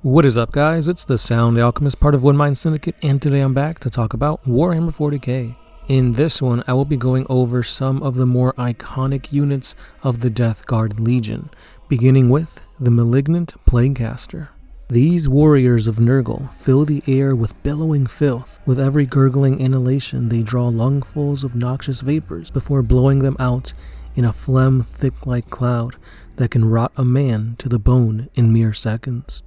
What is up, guys? It's the Sound Alchemist, part of One Mind Syndicate, and today I'm back to talk about Warhammer 40K. In this one, I will be going over some of the more iconic units of the Death Guard Legion, beginning with the Malignant Plaguecaster. These warriors of Nurgle fill the air with billowing filth. With every gurgling inhalation, they draw lungfuls of noxious vapors before blowing them out in a phlegm thick like cloud that can rot a man to the bone in mere seconds.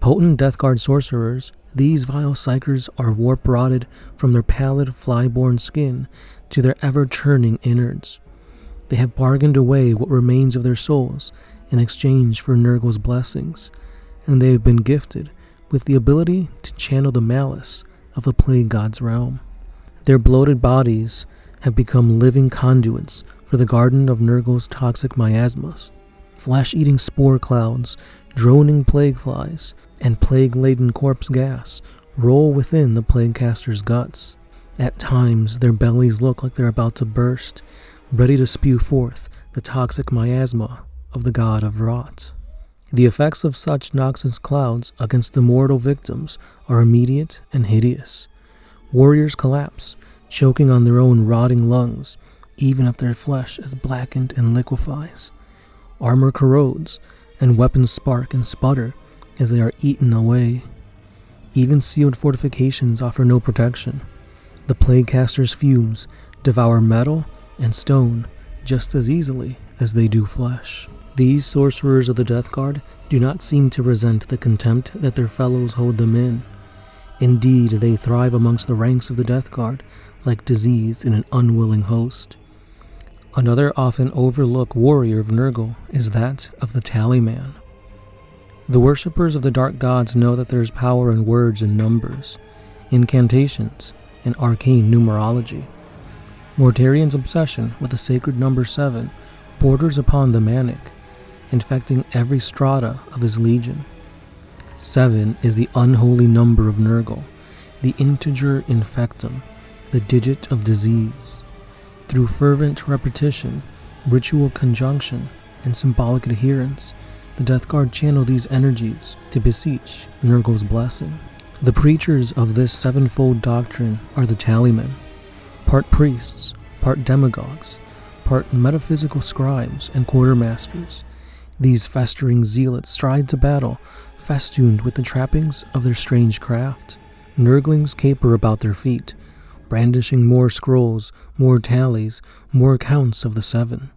Potent Death Guard sorcerers, these vile psychers are warp-rotted from their pallid, fly-born skin to their ever-churning innards. They have bargained away what remains of their souls in exchange for Nurgle's blessings, and they have been gifted with the ability to channel the malice of the Plague God's realm. Their bloated bodies have become living conduits for the garden of Nurgle's toxic miasmas. Flesh-eating spore clouds, droning plague flies, and plague-laden corpse gas roll within the Plaguecaster's guts. At times, their bellies look like they're about to burst, ready to spew forth the toxic miasma of the god of rot. The effects of such noxious clouds against the mortal victims are immediate and hideous. Warriors collapse, choking on their own rotting lungs, even if their flesh is blackened and liquefies. Armor corrodes, and weapons spark and sputter as they are eaten away. Even sealed fortifications offer no protection. The Plaguecaster's fumes devour metal and stone just as easily as they do flesh. These sorcerers of the Death Guard do not seem to resent the contempt that their fellows hold them in. Indeed, they thrive amongst the ranks of the Death Guard like disease in an unwilling host. Another often overlooked warrior of Nurgle is that of the tallyman. The worshippers of the dark gods know that there is power in words and numbers, incantations, and arcane numerology. Mortarian's obsession with the sacred number 7 borders upon the manic, infecting every strata of his legion. 7 is the unholy number of Nurgle, the integer infectum, the digit of disease. Through fervent repetition, ritual conjunction, and symbolic adherence, the Death Guard channel these energies to beseech Nurgle's blessing. The preachers of this sevenfold doctrine are the tallymen, part priests, part demagogues, part metaphysical scribes and quartermasters. These festering zealots stride to battle, festooned with the trappings of their strange craft. Nurglings caper about their feet, brandishing more scrolls, more tallies, more accounts of the 7.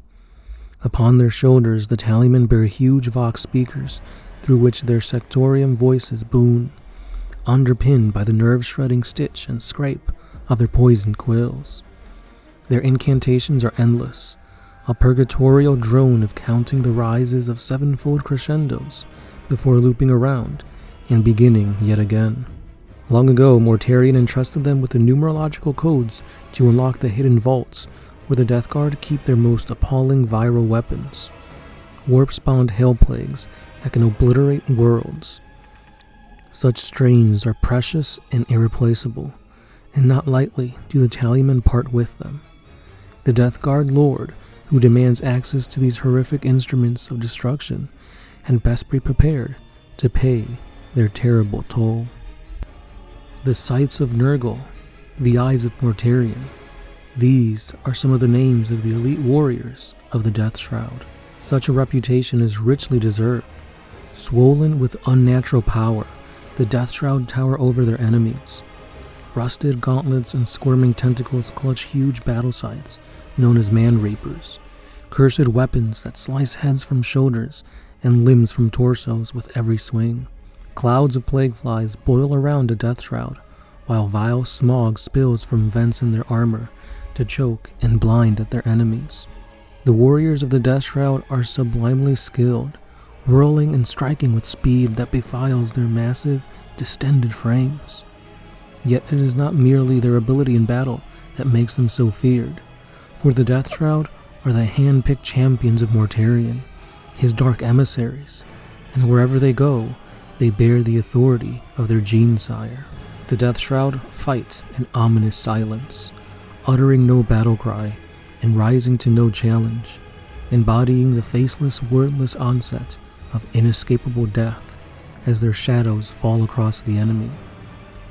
Upon their shoulders the tallymen bear huge vox speakers through which their sectorium voices boom, underpinned by the nerve-shredding stitch and scrape of their poisoned quills. Their incantations are endless, a purgatorial drone of counting the rises of sevenfold crescendos before looping around and beginning yet again. Long ago, Mortarion entrusted them with the numerological codes to unlock the hidden vaults where the Death Guard keep their most appalling viral weapons, warp-spawned hail plagues that can obliterate worlds. Such strains are precious and irreplaceable, and not lightly do the tallymen part with them. The Death Guard Lord, who demands access to these horrific instruments of destruction, had best be prepared to pay their terrible toll. The Sights of Nurgle, the Eyes of Mortarion. These are some of the names of the elite warriors of the Death Shroud. Such a reputation is richly deserved. Swollen with unnatural power, the Death Shroud tower over their enemies. Rusted gauntlets and squirming tentacles clutch huge battle scythes, known as man-reapers. Cursed weapons that slice heads from shoulders and limbs from torsos with every swing. Clouds of plague flies boil around a Death Shroud, while vile smog spills from vents in their armor to choke and blind at their enemies. The warriors of the Death Shroud are sublimely skilled, whirling and striking with speed that befiles their massive, distended frames. Yet it is not merely their ability in battle that makes them so feared, for the Death Shroud are the hand-picked champions of Mortarion, his dark emissaries, and wherever they go, they bear the authority of their gene-sire. The Death Shroud fight in ominous silence, uttering no battle cry and rising to no challenge, embodying the faceless, wordless onset of inescapable death as their shadows fall across the enemy.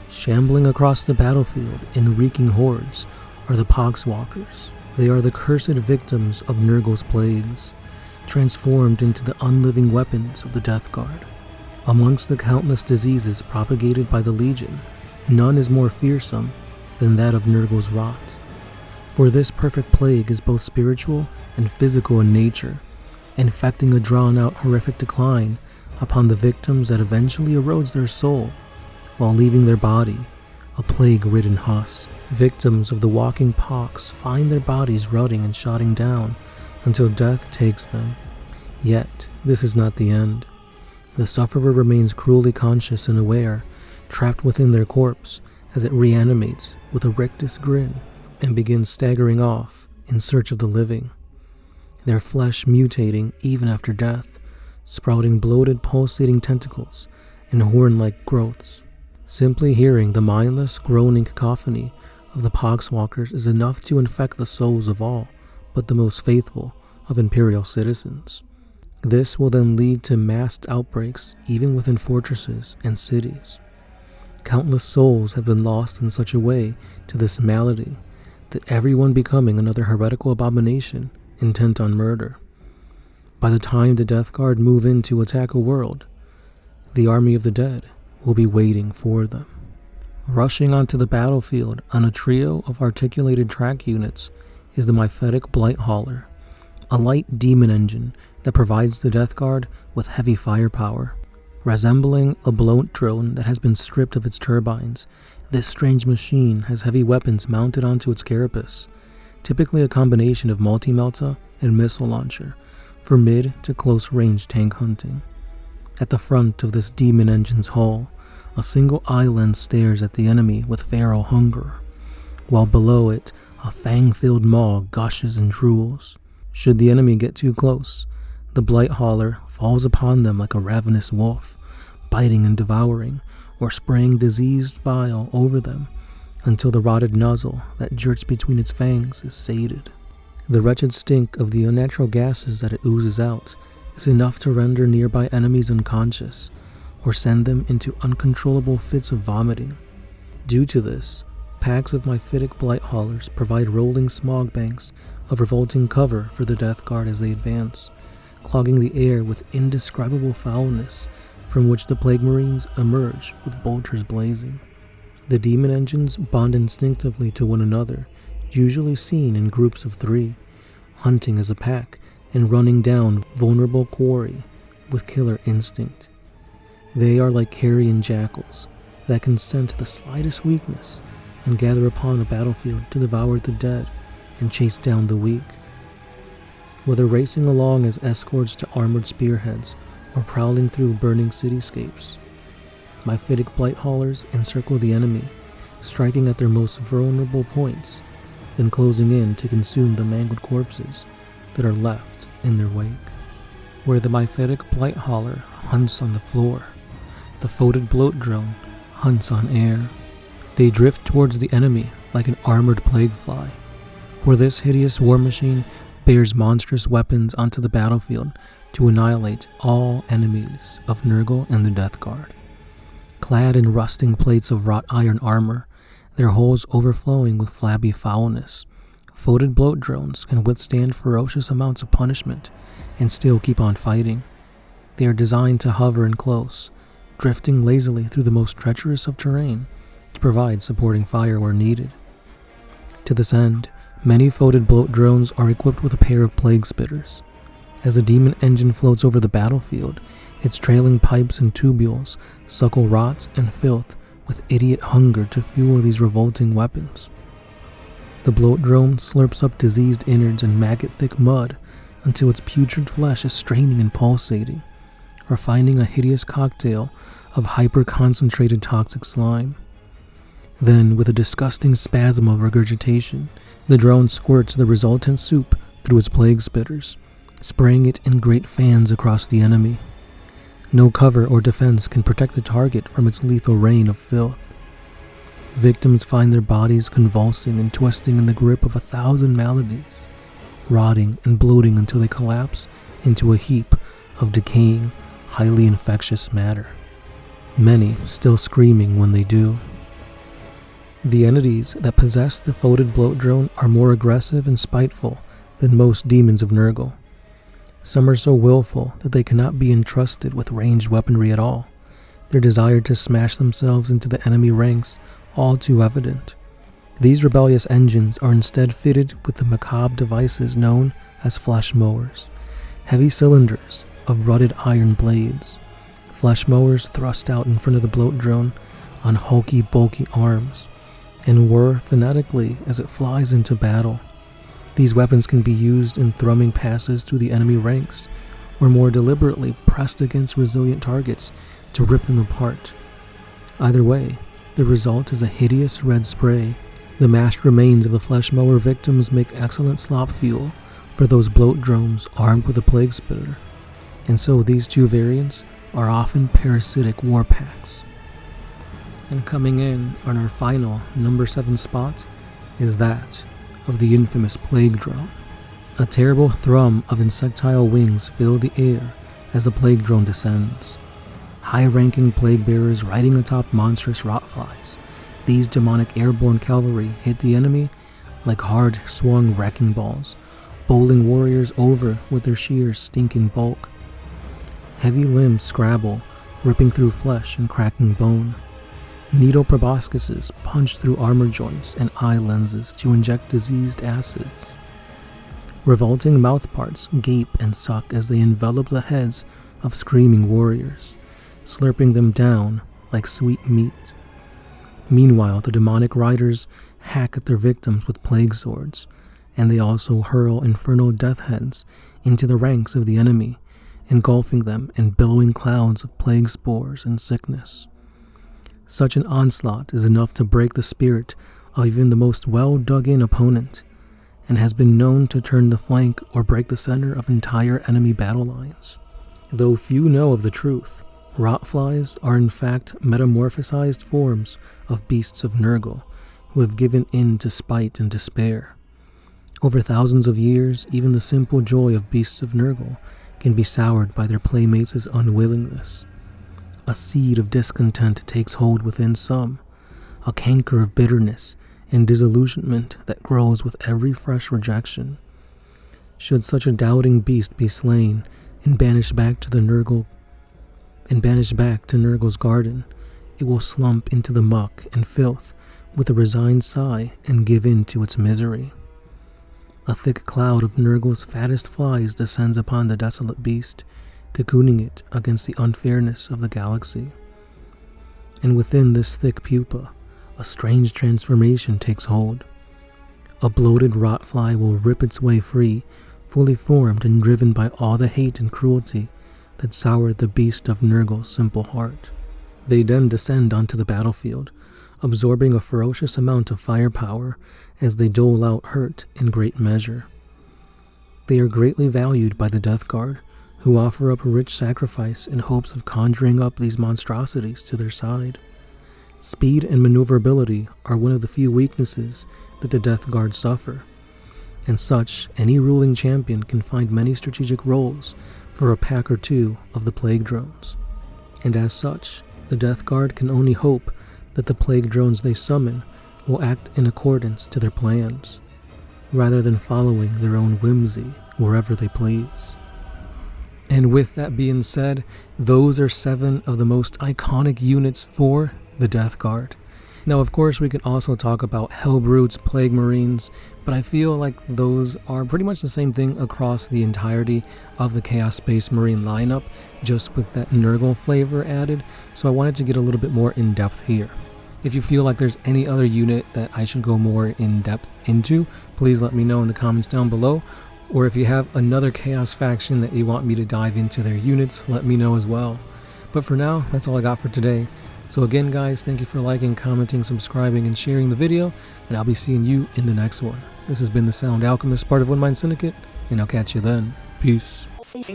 Shambling across the battlefield in reeking hordes are the poxwalkers. They are the cursed victims of Nurgle's plagues, transformed into the unliving weapons of the Death Guard. Amongst the countless diseases propagated by the Legion, none is more fearsome than that of Nurgle's rot. For this perfect plague is both spiritual and physical in nature, infecting a drawn-out horrific decline upon the victims that eventually erodes their soul, while leaving their body a plague-ridden husk. Victims of the walking pox find their bodies rotting and shotting down until death takes them. Yet, this is not the end. The sufferer remains cruelly conscious and aware, trapped within their corpse as it reanimates with a rictus grin and begins staggering off in search of the living, their flesh mutating even after death, sprouting bloated pulsating tentacles and horn-like growths. Simply hearing the mindless groaning cacophony of the poxwalkers is enough to infect the souls of all but the most faithful of Imperial citizens. This will then lead to massed outbreaks even within fortresses and cities. Countless souls have been lost in such a way to this malady that everyone becoming another heretical abomination intent on murder. By the time the Death Guard move in to attack a world, the army of the dead will be waiting for them. Rushing onto the battlefield on a trio of articulated track units is the Myphitic Blight Hauler, a light demon engine that provides the Death Guard with heavy firepower. Resembling a bloat drone that has been stripped of its turbines, this strange machine has heavy weapons mounted onto its carapace, typically a combination of multi-melta and missile launcher for mid to close range tank hunting. At the front of this demon engine's hull, a single eye lens stares at the enemy with feral hunger, while below it, a fang-filled maw gushes and drools. Should the enemy get too close, the Blight Hauler falls upon them like a ravenous wolf, biting and devouring, or spraying diseased bile over them until the rotted nozzle that jerks between its fangs is sated. The wretched stink of the unnatural gases that it oozes out is enough to render nearby enemies unconscious, or send them into uncontrollable fits of vomiting. Due to this, packs of Myphitic Blight Haulers provide rolling smog banks of revolting cover for the Death Guard as they advance, clogging the air with indescribable foulness from which the Plague Marines emerge with bolters blazing. The demon engines bond instinctively to one another, usually seen in groups of 3, hunting as a pack and running down vulnerable quarry with killer instinct. They are like carrion jackals that can sense the slightest weakness and gather upon a battlefield to devour the dead and chase down the weak. Whether racing along as escorts to armored spearheads or prowling through burning cityscapes, Myphitic Blight Haulers encircle the enemy, striking at their most vulnerable points, then closing in to consume the mangled corpses that are left in their wake. Where the Myphitic Blight Hauler hunts on the floor, the Foetid bloat drone hunts on air. They drift towards the enemy like an armored plague fly, for this hideous war machine bears monstrous weapons onto the battlefield to annihilate all enemies of Nurgle and the Death Guard. Clad in rusting plates of wrought iron armor, their hulls overflowing with flabby foulness, Foetid bloat drones can withstand ferocious amounts of punishment and still keep on fighting. They are designed to hover in close, drifting lazily through the most treacherous of terrain to provide supporting fire where needed. To this end, many Foetid bloat drones are equipped with a pair of plague spitters. As a demon engine floats over the battlefield, its trailing pipes and tubules suckle rot and filth with idiot hunger to fuel these revolting weapons. The bloat drone slurps up diseased innards and maggot-thick mud until its putrid flesh is straining and pulsating, refining a hideous cocktail of hyper-concentrated toxic slime. Then, with a disgusting spasm of regurgitation, the drone squirts the resultant soup through its plague spitters, spraying it in great fans across the enemy. No cover or defense can protect the target from its lethal rain of filth. Victims find their bodies convulsing and twisting in the grip of 1,000 maladies, rotting and bloating until they collapse into a heap of decaying, highly infectious matter. many still screaming when they do. The entities that possess the Foetid bloat drone are more aggressive and spiteful than most demons of Nurgle. Some are so willful that they cannot be entrusted with ranged weaponry at all, their desire to smash themselves into the enemy ranks all too evident. These rebellious engines are instead fitted with the macabre devices known as flesh mowers, heavy cylinders of rutted iron blades. Flesh mowers thrust out in front of the bloat drone on hulky, bulky arms and whir phonetically as it flies into battle. These weapons can be used in thrumming passes through the enemy ranks, or more deliberately pressed against resilient targets to rip them apart. Either way, the result is a hideous red spray. The mashed remains of the flesh mower victims make excellent slop fuel for those bloat drones armed with a plague spitter, and so these two variants are often parasitic war packs. And coming in on our final number 7 spot is that of the infamous plague drone. A terrible thrum of insectile wings fill the air as the plague drone descends. High-ranking plague bearers riding atop monstrous rotflies, these demonic airborne cavalry hit the enemy like hard-swung wrecking balls, bowling warriors over with their sheer stinking bulk. Heavy limbs scrabble, ripping through flesh and cracking bone. Needle proboscises punch through armor joints and eye lenses to inject diseased acids. Revolting mouthparts gape and suck as they envelop the heads of screaming warriors, slurping them down like sweet meat. Meanwhile, the demonic riders hack at their victims with plague swords, and they also hurl infernal death heads into the ranks of the enemy, engulfing them in billowing clouds of plague spores and sickness. Such an onslaught is enough to break the spirit of even the most well-dug-in opponent, and has been known to turn the flank or break the center of entire enemy battle lines. Though few know of the truth, rotflies are in fact metamorphosized forms of beasts of Nurgle who have given in to spite and despair. Over thousands of years, even the simple joy of beasts of Nurgle can be soured by their playmates' unwillingness. A seed of discontent takes hold within some, a canker of bitterness and disillusionment that grows with every fresh rejection. Should such a doubting beast be slain and banished back to Nurgle's garden, it will slump into the muck and filth with a resigned sigh and give in to its misery. A thick cloud of Nurgle's fattest flies descends upon the desolate beast, cocooning it against the unfairness of the galaxy. And within this thick pupa, a strange transformation takes hold. A bloated rotfly will rip its way free, fully formed and driven by all the hate and cruelty that soured the beast of Nurgle's simple heart. They then descend onto the battlefield, absorbing a ferocious amount of firepower as they dole out hurt in great measure. They are greatly valued by the Death Guard, who offer up a rich sacrifice in hopes of conjuring up these monstrosities to their side. Speed and maneuverability are one of the few weaknesses that the Death Guard suffer, and such, any ruling champion can find many strategic roles for a pack or two of the plague drones. And as such, the Death Guard can only hope that the plague drones they summon will act in accordance to their plans, rather than following their own whimsy wherever they please. And with that being said, those are 7 of the most iconic units for the Death Guard. Now, of course, we can also talk about Hellbrutes, Plague Marines, but I feel like those are pretty much the same thing across the entirety of the Chaos Space Marine lineup, just with that Nurgle flavor added, so I wanted to get a little bit more in-depth here. If you feel like there's any other unit that I should go more in-depth into, please let me know in the comments down below. Or if you have another Chaos faction that you want me to dive into their units, let me know as well. But for now, that's all I got for today. So again guys, thank you for liking, commenting, subscribing, and sharing the video, and I'll be seeing you in the next one. This has been the Sound Alchemist, part of One Mind Syndicate, and I'll catch you then. Peace. Always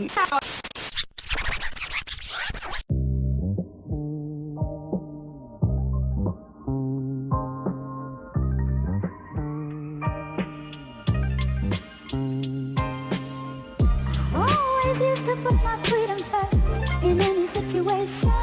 used to put my freedom first in any situation.